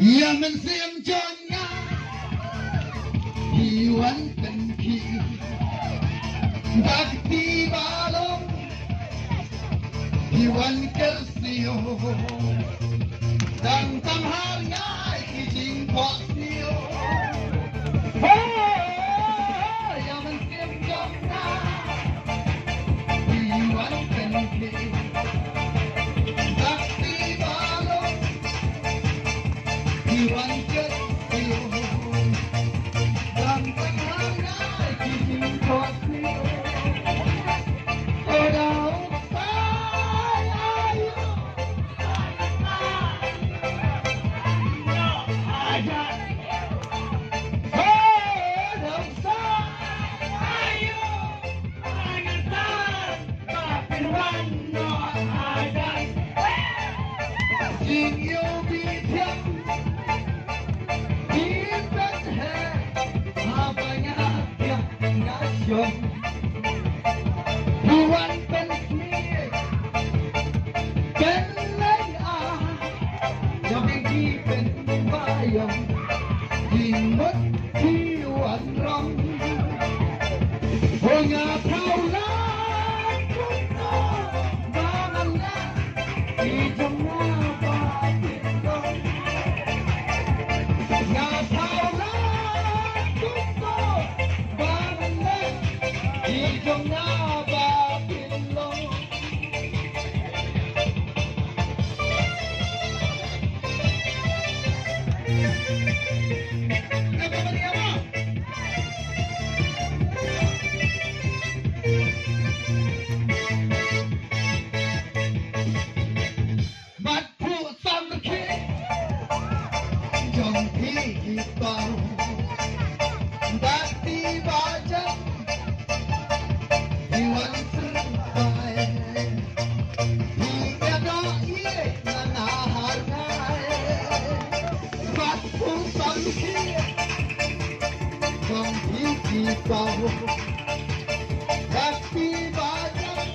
อย่ามันเสียมจนงาที่วันเป็นขีดักที่บาลงที่วันเกิดเสียวดังทำหาง่ายที่จริงพอเสียวอย่ามันเสียมจนงาที่วันเป็นขีดักที่บาลงที่วันเกิดเสียวดังทำหาง่ายที่จริงพอเสียวTuhan pensih Kenai Yang dikipen bayang Himut Tuhan rong Hingga kaulah Banganlah Di jemah batin rong Hingga kaulah Banganlah Di jemah Tapi banyak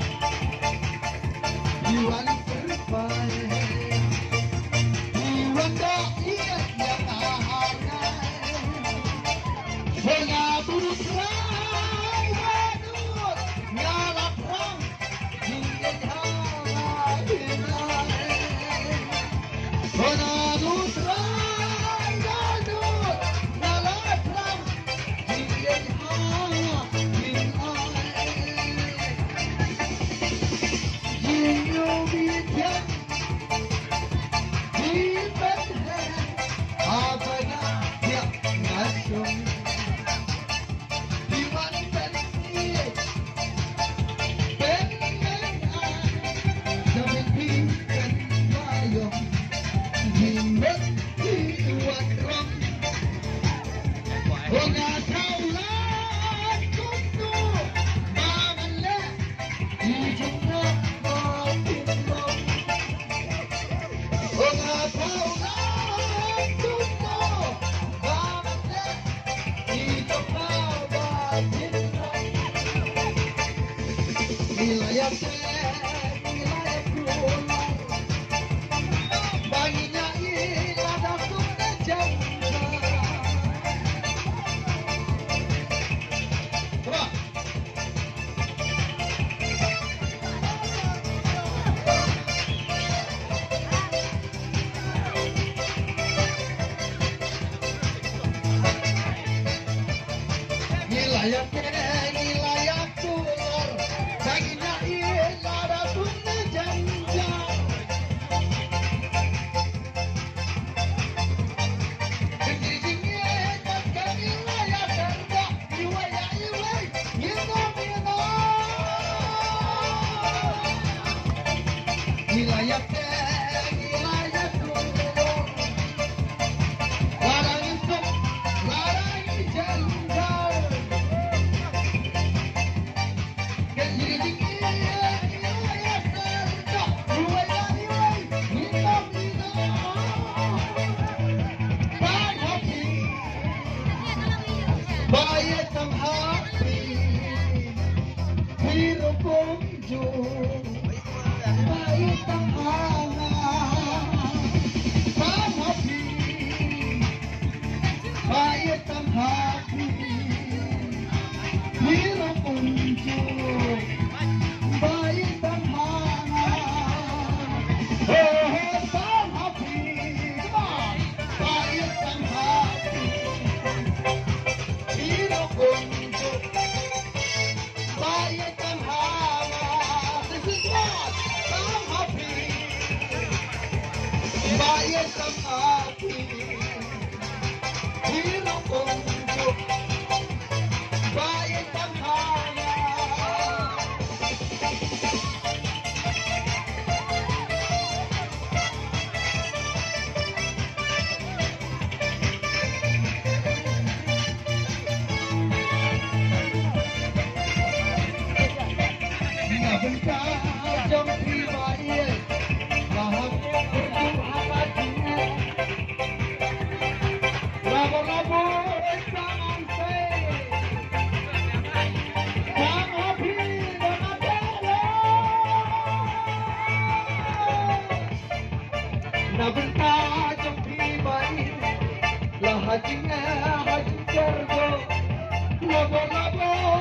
Iwan terbaik Iwan doi yang ahangai Mengabur serai badut Ngalap rang Hingga halai Mengabur serai badut Ngalap rang Hingga Hãy subscribe cho kênh Ghiền Mì Gõ để không bỏ lỡ những video hấp dẫn. Hajinya haji Jargo, labo-labo